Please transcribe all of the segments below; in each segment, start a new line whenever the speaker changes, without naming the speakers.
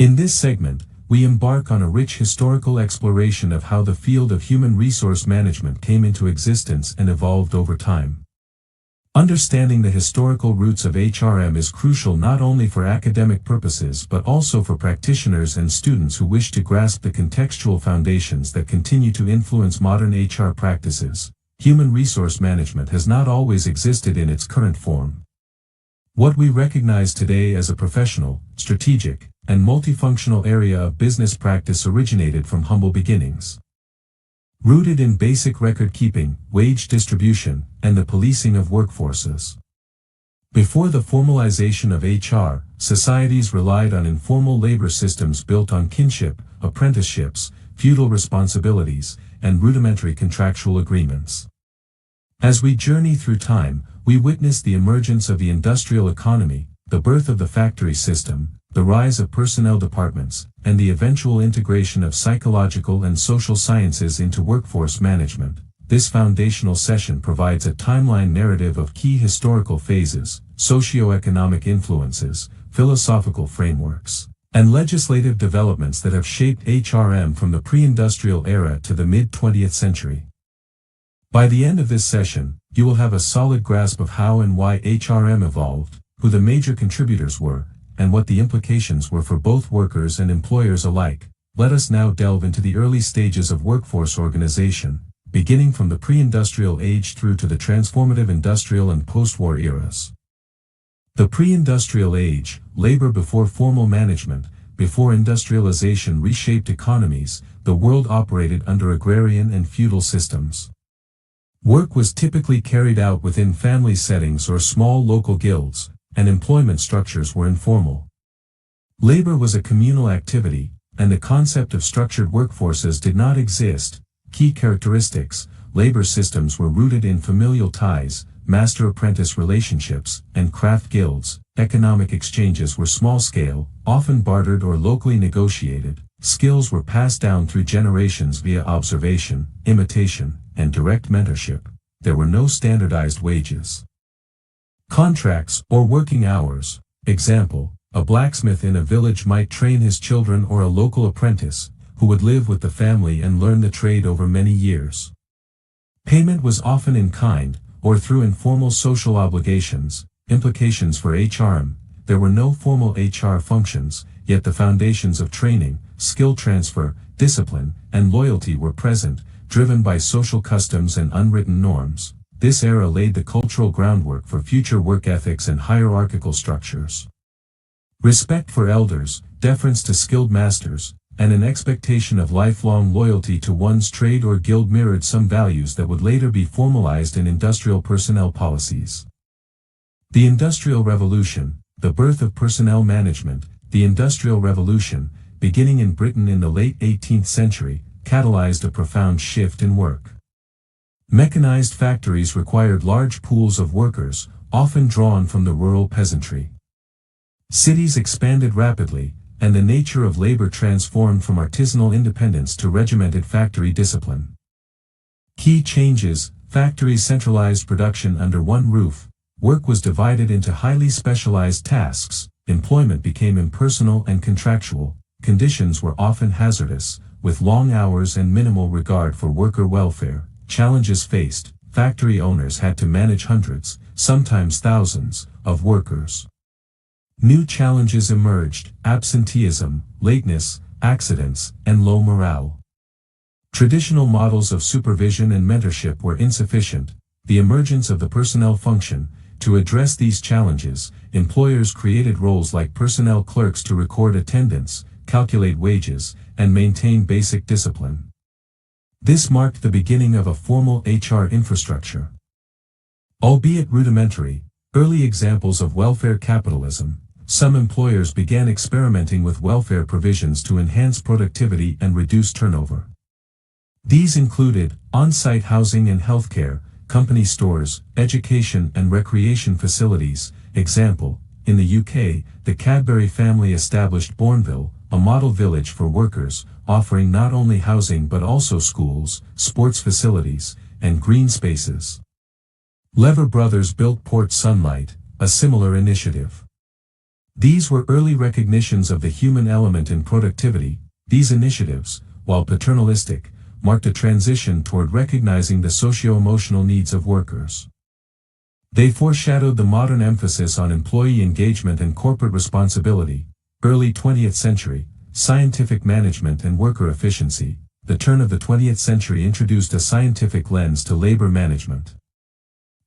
In this segment, we embark on a rich historical exploration of how the field of human resource management came into existence and evolved over time. Understanding the historical roots of HRM is crucial not only for academic purposes but also for practitioners and students who wish to grasp the contextual foundations that continue to influence modern HR practices. Human resource management has not always existed in its current form. What we recognize today as a professional, strategic, and multifunctional area of business practice originated from humble beginnings. Rooted in basic record-keeping, wage distribution, and the policing of workforces. Before the formalization of HR, societies relied on informal labor systems built on kinship, apprenticeships, feudal responsibilities, and rudimentary contractual agreements. As we journey through time, we witness the emergence of the industrial economy, the birth of the factory system, the rise of personnel departments, and the eventual integration of psychological and social sciences into workforce management. This foundational session provides a timeline narrative of key historical phases, socio-economic influences, philosophical frameworks, and legislative developments that have shaped HRM from the pre-industrial era to the mid-20th century. By the end of this session, you will have a solid grasp of how and why HRM evolved, who the major contributors were, and what the implications were for both workers and employers alike. Let us now delve into the early stages of workforce organization, beginning from the pre-industrial age through to the transformative industrial and post-war eras. The pre-industrial age, labor before formal management, before industrialization reshaped economies, the world operated under agrarian and feudal systems. Work was typically carried out within family settings or small local guilds, and employment structures were informal. Labor was a communal activity, and the concept of structured workforces did not exist. Key characteristics: labor systems were rooted in familial ties, master-apprentice relationships, and craft guilds. Economic exchanges were small-scale, often bartered or locally negotiated. Skills were passed down through generations via observation, imitation, and direct mentorship. There were no standardized wages. Contracts, or working hours. Example, a blacksmith in a village might train his children or a local apprentice, who would live with the family and learn the trade over many years. Payment was often in kind, or through informal social obligations. Implications for HRM: there were no formal HR functions, yet the foundations of training, skill transfer, discipline, and loyalty were present, driven by social customs and unwritten norms. This era laid the cultural groundwork for future work ethics and hierarchical structures. Respect for elders, deference to skilled masters, and an expectation of lifelong loyalty to one's trade or guild mirrored some values that would later be formalized in industrial personnel policies. The Industrial Revolution, the birth of personnel management. The Industrial Revolution, beginning in Britain in the late 18th century, catalyzed a profound shift in work. Mechanized factories required large pools of workers, often drawn from the rural peasantry. Cities expanded rapidly, and the nature of labor transformed from artisanal independence to regimented factory discipline. Key changes: factories centralized production under one roof, work was divided into highly specialized tasks, employment became impersonal and contractual, conditions were often hazardous, with long hours and minimal regard for worker welfare. Challenges faced: factory owners had to manage hundreds, sometimes thousands, of workers. New challenges emerged: absenteeism, lateness, accidents, and low morale. Traditional models of supervision and mentorship were insufficient. The emergence of the personnel function. To address these challenges, employers created roles like personnel clerks to record attendance, calculate wages, and maintain basic discipline. This marked the beginning of a formal HR infrastructure. Albeit rudimentary, early examples of welfare capitalism. Some employers began experimenting with welfare provisions to enhance productivity and reduce turnover. These included on-site housing and healthcare, company stores, education and recreation facilities. Example, in the UK, the Cadbury family established Bourneville, a model village for workers, offering not only housing but also schools, sports facilities, and green spaces. Lever Brothers built Port Sunlight, a similar initiative. These were early recognitions of the human element in productivity. These initiatives, while paternalistic, marked a transition toward recognizing the socio-emotional needs of workers. They foreshadowed the modern emphasis on employee engagement and corporate responsibility. Early 20th century, scientific management and worker efficiency. The turn of the 20th century introduced a scientific lens to labor management.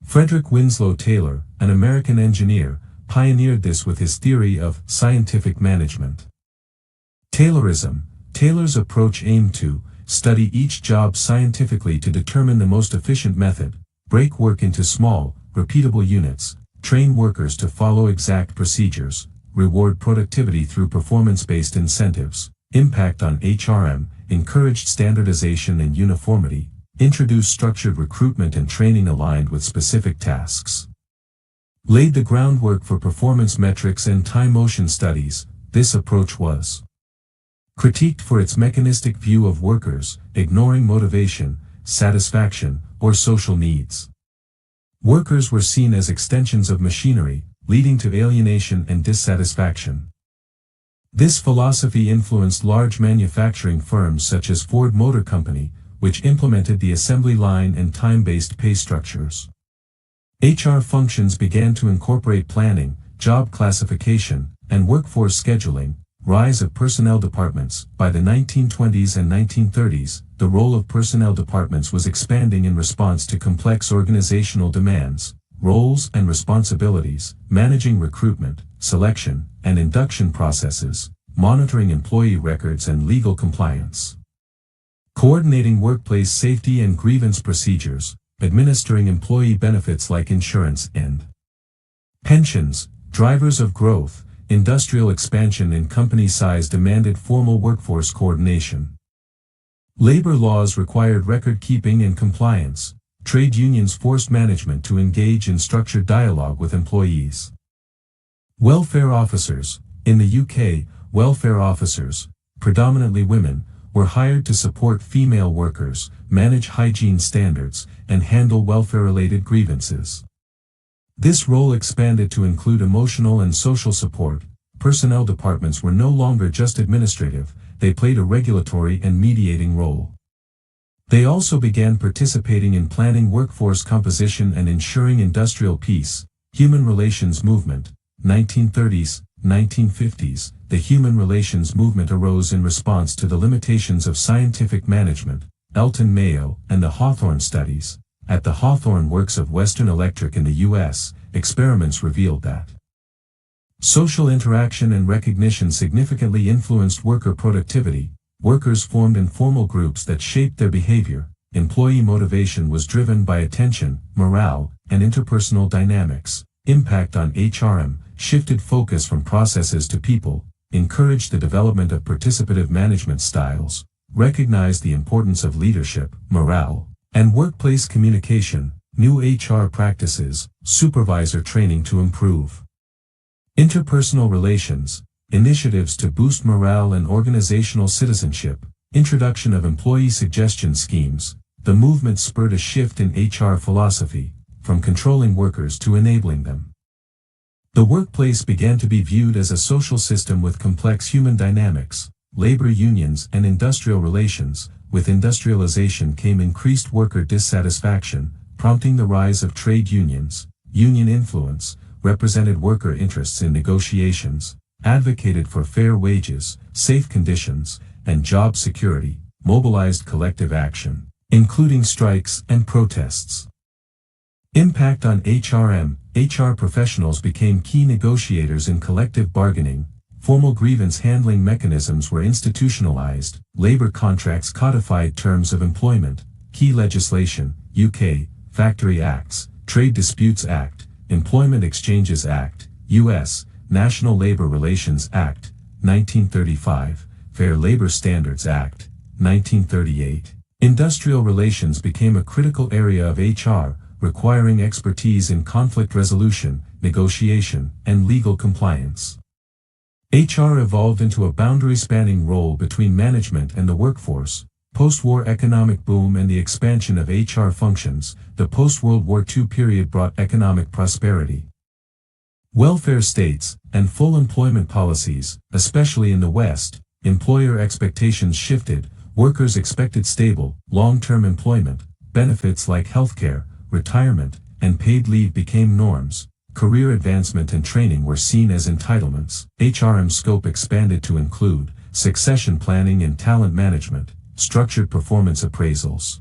Frederick Winslow Taylor, an American engineer, pioneered this with his theory of scientific management. Taylorism. Taylor's approach aimed to study each job scientifically to determine the most efficient method, break work into small, repeatable units, train workers to follow exact procedures, reward productivity through performance-based incentives, impact on HRM, encouraged standardization and uniformity, introduced structured recruitment and training aligned with specific tasks. Laid the groundwork for performance metrics and time-motion studies. This approach was critiqued for its mechanistic view of workers, ignoring motivation, satisfaction, or social needs. Workers were seen as extensions of machinery, leading to alienation and dissatisfaction. This philosophy influenced large manufacturing firms such as Ford Motor Company, which implemented the assembly line and time-based pay structures. HR functions began to incorporate planning, job classification, and workforce scheduling. Rise of personnel departments. By the 1920s and 1930s, the role of personnel departments was expanding in response to complex organizational demands, roles and responsibilities, managing recruitment, selection, and induction processes, monitoring employee records and legal compliance, coordinating workplace safety and grievance procedures, administering employee benefits like insurance and pensions. Drivers of growth. Industrial expansion and company size demanded formal workforce coordination. Labor laws required record-keeping and compliance. Trade unions forced management to engage in structured dialogue with employees. Welfare officers. In the UK, welfare officers, predominantly women, were hired to support female workers, manage hygiene standards, and handle welfare-related grievances. This role expanded to include emotional and social support. Personnel departments were no longer just administrative, they played a regulatory and mediating role. They also began participating in planning workforce composition and ensuring industrial peace. Human relations movement. 1930s, 1950s. The human relations movement arose in response to the limitations of scientific management. Elton Mayo and the Hawthorne studies. At the Hawthorne Works of Western Electric in the U.S., experiments revealed that social interaction and recognition significantly influenced worker productivity. Workers formed informal groups that shaped their behavior. Employee motivation was driven by attention, morale, and interpersonal dynamics. Impact on HRM shifted focus from processes to people, encouraged the development of participative management styles, recognized the importance of leadership, morale, and workplace communication. New HR practices, supervisor training to improve interpersonal relations, initiatives to boost morale and organizational citizenship, introduction of employee suggestion schemes. The movement spurred a shift in HR philosophy, from controlling workers to enabling them. The workplace began to be viewed as a social system with complex human dynamics, labor unions and industrial relations. With industrialization came increased worker dissatisfaction, prompting the rise of trade unions. Union influence represented worker interests in negotiations, advocated for fair wages, safe conditions, and job security, mobilized collective action, including strikes and protests. Impact on HRM. HR professionals became key negotiators in collective bargaining. Formal grievance handling mechanisms were institutionalized. Labor contracts codified terms of employment. Key legislation, UK, Factory Acts, Trade Disputes Act, Employment Exchanges Act, U.S., National Labor Relations Act, 1935, Fair Labor Standards Act, 1938. Industrial relations became a critical area of HR, requiring expertise in conflict resolution, negotiation, and legal compliance. HR evolved into a boundary-spanning role between management and the workforce. Post-war economic boom and the expansion of HR functions. The post-World War II period brought economic prosperity. Welfare states, and full employment policies, especially in the West, employer expectations shifted, workers expected stable, long-term employment, benefits like healthcare, retirement, and paid leave became norms. Career advancement and training were seen as entitlements. HRM scope expanded to include succession planning and talent management, structured performance appraisals,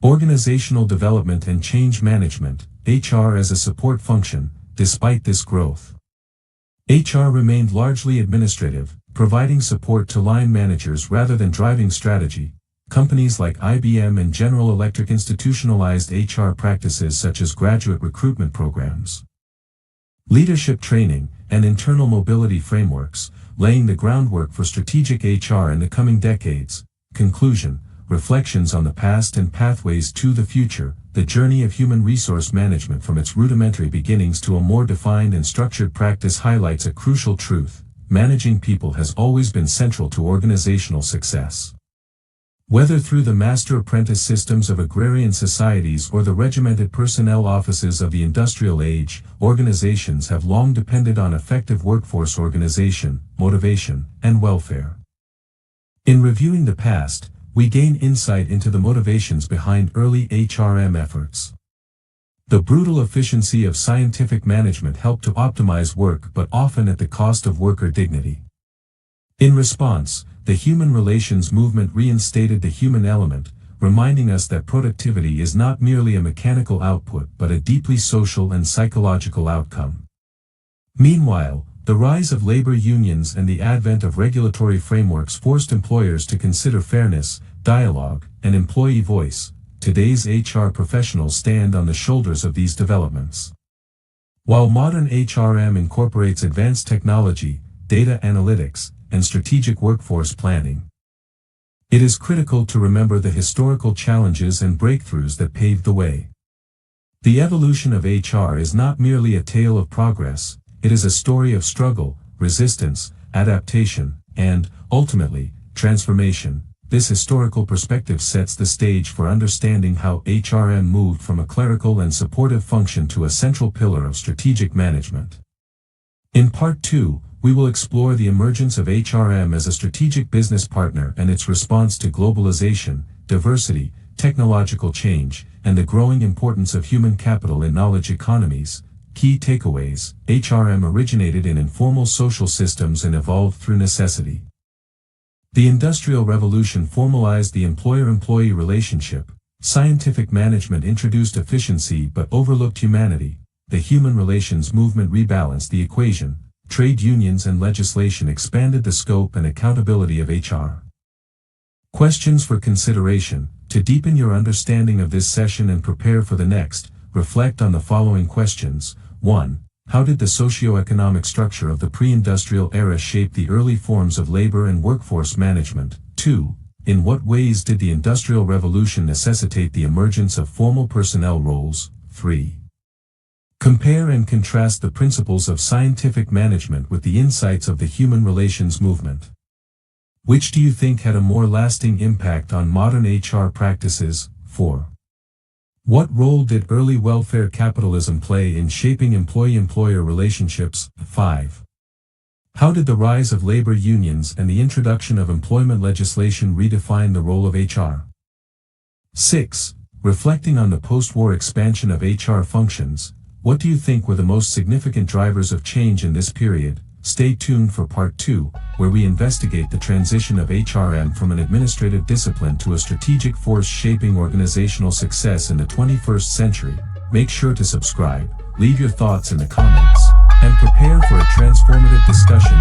organizational development and change management, HR as a support function. Despite this growth, HR remained largely administrative, providing support to line managers rather than driving strategy. Companies like IBM and General Electric institutionalized HR practices such as graduate recruitment programs, leadership training, and internal mobility frameworks, laying the groundwork for strategic HR in the coming decades. Conclusion: reflections on the past and pathways to the future. The journey of human resource management from its rudimentary beginnings to a more defined and structured practice highlights a crucial truth: managing people has always been central to organizational success. Whether through the master-apprentice systems of agrarian societies or the regimented personnel offices of the industrial age, organizations have long depended on effective workforce organization, motivation, and welfare. In reviewing the past, we gain insight into the motivations behind early HRM efforts. The brutal efficiency of scientific management helped to optimize work, but often at the cost of worker dignity. In response, the human relations movement reinstated the human element, reminding us that productivity is not merely a mechanical output but a deeply social and psychological outcome. Meanwhile, the rise of labor unions and the advent of regulatory frameworks forced employers to consider fairness, dialogue, and employee voice. Today's HR professionals stand on the shoulders of these developments. While modern HRM incorporates advanced technology, data analytics, and strategic workforce planning, it is critical to remember the historical challenges and breakthroughs that paved the way. The evolution of HR is not merely a tale of progress. It is a story of struggle, resistance, adaptation, and, ultimately, transformation. This historical perspective sets the stage for understanding how HRM moved from a clerical and supportive function to a central pillar of strategic management. In Part 2, we will explore the emergence of HRM as a strategic business partner and its response to globalization, diversity, technological change, and the growing importance of human capital in knowledge economies. Key takeaways: HRM originated in informal social systems and evolved through necessity. The Industrial Revolution formalized the employer-employee relationship. Scientific management introduced efficiency but overlooked humanity. The human relations movement rebalanced the equation. Trade unions and legislation expanded the scope and accountability of HR. Questions for consideration. To deepen your understanding of this session and prepare for the next, reflect on the following questions. 1. How did the socio-economic structure of the pre-industrial era shape the early forms of labor and workforce management? 2. In what ways did the Industrial Revolution necessitate the emergence of formal personnel roles? 3. Compare and contrast the principles of scientific management with the insights of the human relations movement. Which do you think had a more lasting impact on modern HR practices? 4. What role did early welfare capitalism play in shaping employee-employer relationships? 5. How did the rise of labor unions and the introduction of employment legislation redefine the role of HR? 6. Reflecting on the post-war expansion of HR functions, what do you think were the most significant drivers of change in this period? Stay tuned for Part 2, where we investigate the transition of HRM from an administrative discipline to a strategic force shaping organizational success in the 21st century. Make sure to subscribe, leave your thoughts in the comments, and prepare for a transformative discussion